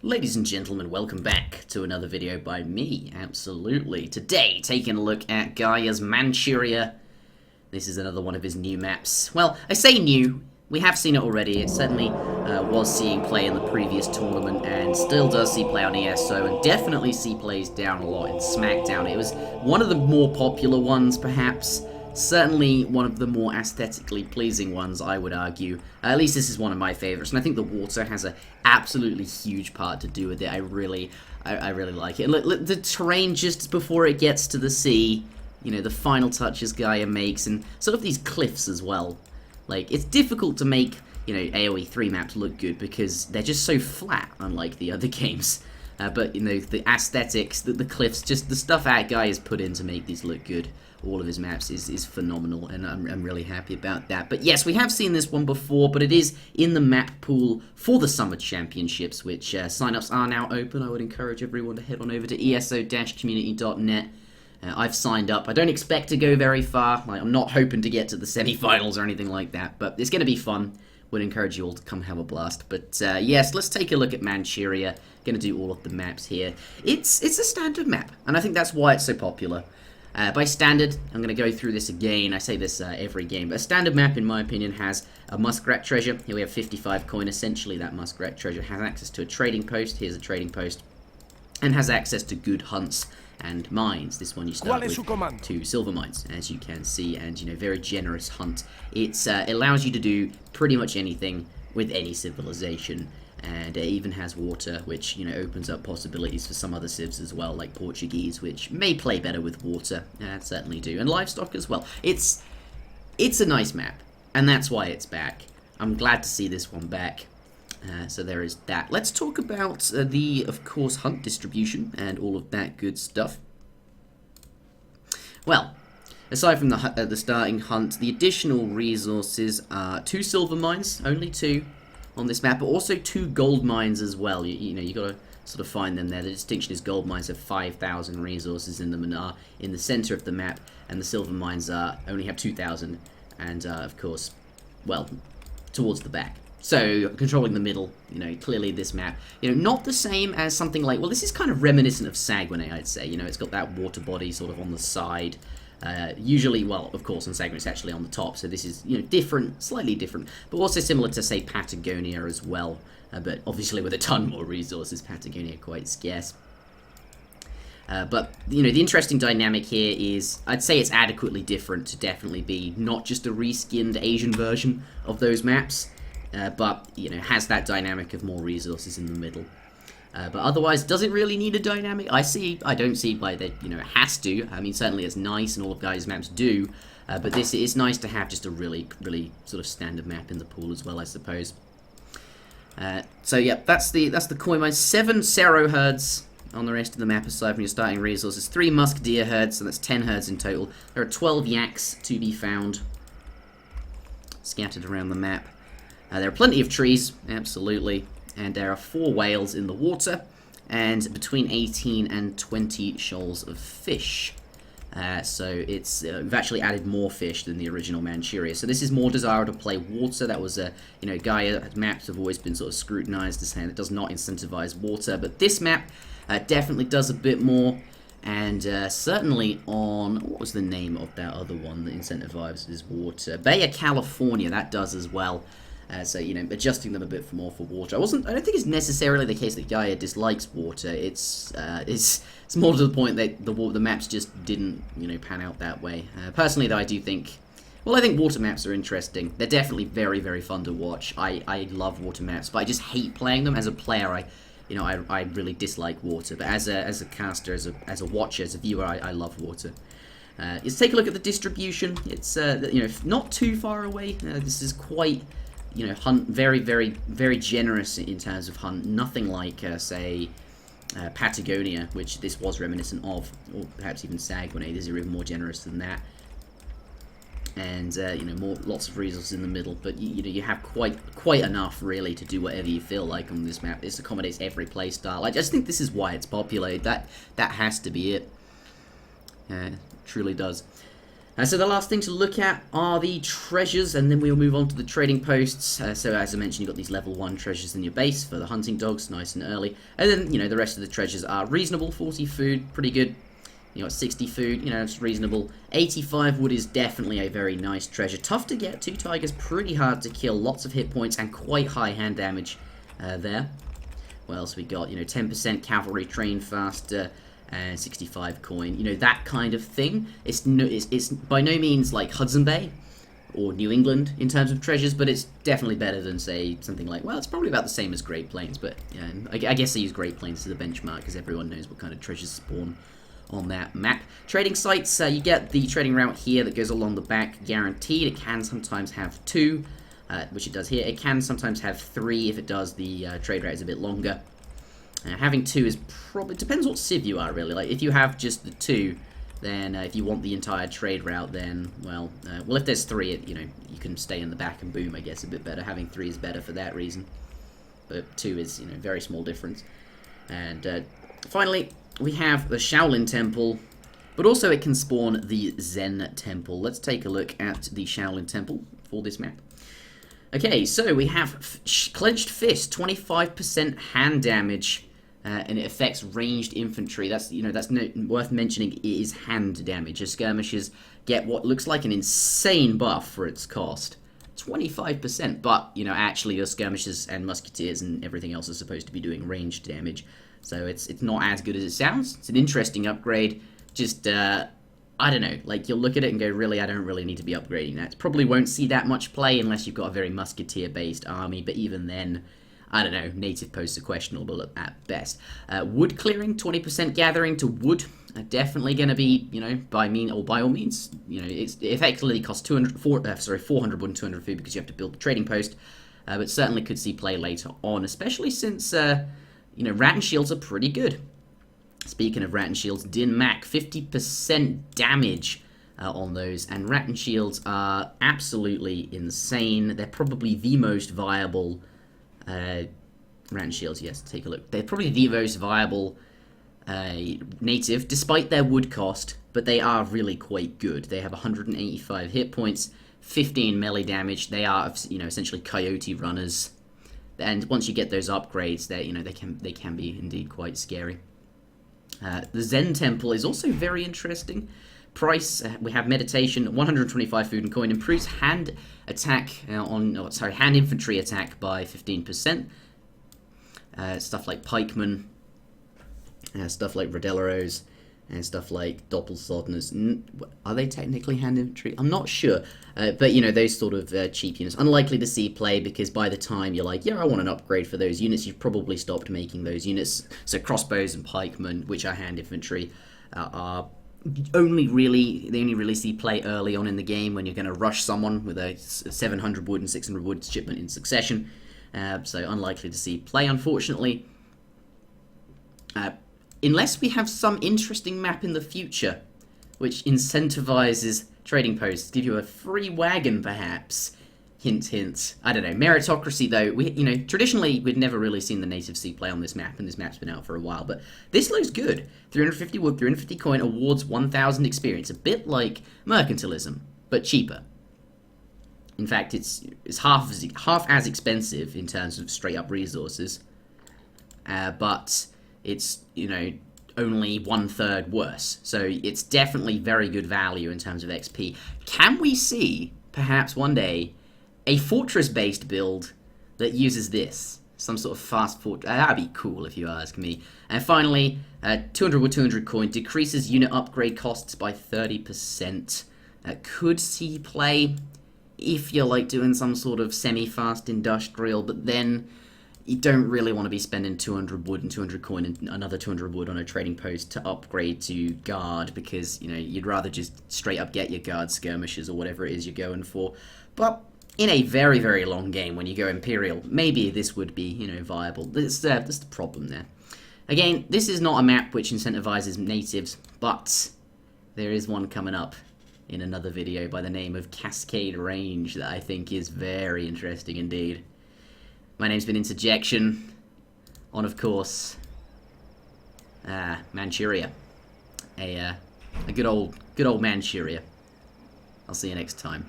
Ladies and gentlemen, welcome back to another video by me, absolutely. Today, taking a look at Garja's Manchuria. This is another one of his new maps. Well, I say new, we have seen it already. It certainly was seeing play in the previous tournament, and still does see play on ESO, and definitely see plays down a lot in SmackDown. It was one of the more popular ones, perhaps. Certainly one of the more aesthetically pleasing ones, I would argue. At least this is one of my favorites, and I think the water has an absolutely huge part to do with it. I really like it. Look, the terrain just before it gets to the sea, you know, the final touches Gaia makes, and sort of these cliffs as well. Like, it's difficult to make, you know, AoE 3 maps look good because they're just so flat, unlike the other games. But, you know, the aesthetics, the cliffs, just the stuff that guy has put in to make these look good. All of his maps is phenomenal, and I'm really happy about that. But yes, we have seen this one before, but it is in the map pool for the Summer Championships, which sign-ups are now open. I would encourage everyone to head on over to eso-community.net. I've signed up. I don't expect to go very far. Like, I'm not hoping to get to the semi-finals or anything like that, but it's going to be fun. Would encourage you all to come have a blast. But yes, let's take a look at Manchuria. Going to do all of the maps here. It's a standard map, and I think that's why it's so popular. By standard, I'm going to go through this again. I say this every game, but a standard map, in my opinion, has a muskrat treasure. Here we have 55 coin. Essentially, that muskrat treasure has access to a trading post. Here's a trading post. And has access to good hunts and mines. This one you start with 2 silver mines, as you can see, and, you know, very generous hunt. It allows you to do pretty much anything with any civilization. And it even has water, which, you know, opens up possibilities for some other civs as well, like Portuguese, which may play better with water. Certainly do. And livestock as well. It's a nice map, and that's why it's back. I'm glad to see this one back. So there is that. Let's talk about the, of course, hunt distribution and all of that good stuff. Well, aside from the starting hunt, the additional resources are 2 silver mines, only 2. On this map, but also 2 gold mines as well. You know, you got to sort of find them there. The distinction is gold mines have 5,000 resources in them and are in the center of the map, and the silver mines only have 2,000, and of course, well, towards the back. So controlling the middle, you know, clearly this map, you know, not the same as something like, well, this is kind of reminiscent of Saguenay, I'd say. You know, it's got that water body sort of on the side. Usually, well, of course, on Saguenay it's actually on the top, so this is, you know, different, slightly different, but also similar to, say, Patagonia as well, but obviously with a ton more resources. Patagonia quite scarce. But, you know, the interesting dynamic here is, I'd say it's adequately different to definitely be not just a reskinned Asian version of those maps, but, you know, has that dynamic of more resources in the middle. But otherwise, does it really need a dynamic? I don't see why they, you know, it has to. I mean, certainly it's nice, and all of Guy's maps do. But this is nice to have just a really sort of standard map in the pool as well, I suppose. So yeah, that's the coin mine. 7 Cerro herds on the rest of the map aside from your starting resources. 3 musk deer herds, so that's 10 herds in total. There are 12 yaks to be found, scattered around the map. There are plenty of trees, absolutely. And there are 4 whales in the water, and between 18 and 20 shoals of fish. So it's we've actually added more fish than the original Manchuria. So this is more desirable to play water. That was a, you know, Gaia maps have always been sort of scrutinized as saying it does not incentivize water, but this map definitely does a bit more. And certainly on, what was the name of that other one that incentivizes water? Bay of California, that does as well. So, you know, adjusting them a bit more for water. I don't think it's necessarily the case that Gaia dislikes water. It's more to the point that the maps just didn't, you know, pan out that way. Personally, though, I do think, well, I think water maps are interesting. They're definitely very, very fun to watch. I love water maps, but I just hate playing them. As a player, I really dislike water. But as a caster, as a watcher, as a viewer, I love water. Let's take a look at the distribution. It's you know, not too far away. This is quite, you know, hunt very, very, very generous in terms of hunt. Nothing like, say, Patagonia, which this was reminiscent of, or perhaps even Saguenay. These are even more generous than that. And you know, lots of resources in the middle. But you know, you have quite enough really to do whatever you feel like on this map. This accommodates every play style. I just think this is why it's popular. That has to be it. Truly does. So the last thing to look at are the treasures, and then we'll move on to the trading posts. So as I mentioned, you've got these level 1 treasures in your base for the hunting dogs, nice and early. And then, the rest of the treasures are reasonable. 40 food, pretty good. You got 60 food, it's reasonable. 85 wood is definitely a very nice treasure. Tough to get, 2 tigers, pretty hard to kill, lots of hit points, and quite high hand damage there. What else we got? 10% cavalry train faster, and 65 coin. That kind of thing. It's by no means like Hudson Bay or New England in terms of treasures, but it's definitely better than, say, something like, well, it's probably about the same as Great Plains, but yeah, I guess I use Great Plains as a benchmark because everyone knows what kind of treasures spawn on that map. Trading sites, you get the trading route here that goes along the back, guaranteed. It can sometimes have 2, which it does here. It can sometimes have 3 if it does. The trade route is a bit longer. Having 2 is probably, depends what civ you are, really. Like, if you have just the 2, then if you want the entire trade route, then, well, if there's 3, you can stay in the back and boom, I guess, a bit better. Having 3 is better for that reason. But 2 is, very small difference. And finally, we have the Shaolin Temple, but also it can spawn the Zen Temple. Let's take a look at the Shaolin Temple for this map. Okay, so we have Clenched Fist, 25% hand damage, and it affects ranged infantry. That's worth mentioning. It is hand damage. Your skirmishers get what looks like an insane buff for its cost. 25%, but, actually your skirmishers and musketeers and everything else are supposed to be doing ranged damage. So it's not as good as it sounds. It's an interesting upgrade. Just, I don't know. Like, you'll look at it and go, really, I don't really need to be upgrading that. Probably won't see that much play unless you've got a very musketeer-based army. But even then, I don't know. Native posts are questionable at best. Wood clearing, 20% gathering to wood. Definitely going to be, by all means. It effectively costs 400 wood and 200 food because you have to build the trading post. But certainly could see play later on, especially since... rat and shields are pretty good. Speaking of rat and shields, Din Mac, 50% damage on those, and rat and shields are absolutely insane. They're probably the most viable rat and shields. Yes, take a look. They're probably the most viable native, despite their wood cost, but they are really quite good. They have 185 hit points, 15 melee damage. They are, essentially coyote runners. And once you get those upgrades, they can be indeed quite scary. The Zen Temple is also very interesting. Price, we have meditation, 125 food and coin, improves hand infantry attack by 15%. Stuff like pikemen, stuff like Rodelleros, and stuff like Doppelsodners. Are they technically hand infantry? I'm not sure. But, those sort of cheap units. Unlikely to see play because by the time you're like, yeah, I want an upgrade for those units, you've probably stopped making those units. So crossbows and pikemen, which are hand infantry, they only really see play early on in the game when you're going to rush someone with a 700 wood and 600 wood shipment in succession. So unlikely to see play, unfortunately. Unless we have some interesting map in the future, which incentivizes trading posts, give you a free wagon, perhaps. Hint, hint. I don't know. Meritocracy, though, traditionally we've never really seen the native see play on this map, and this map's been out for a while. But this looks good. 350 wood, 350 coin, awards 1,000 experience. A bit like mercantilism, but cheaper. In fact, it's half as expensive in terms of straight up resources, but it's, only 1/3 worse. So it's definitely very good value in terms of XP. Can we see, perhaps one day, a fortress-based build that uses this? Some sort of fast fortress. That'd be cool if you ask me. And finally, 200 wood, 200 coin, decreases unit upgrade costs by 30%. Could see play if you're like doing some sort of semi-fast industrial, but then you don't really want to be spending 200 wood and 200 coin and another 200 wood on a trading post to upgrade to guard, because you'd rather just straight up get your guard skirmishers or whatever it is you're going for. But in a very, very long game when you go Imperial, maybe this would be viable. That's the problem there. Again, this is not a map which incentivizes natives, but there is one coming up in another video by the name of Cascade Range that I think is very interesting indeed. My name's been Interjection, on, of course, Manchuria. A good old Manchuria. I'll see you next time.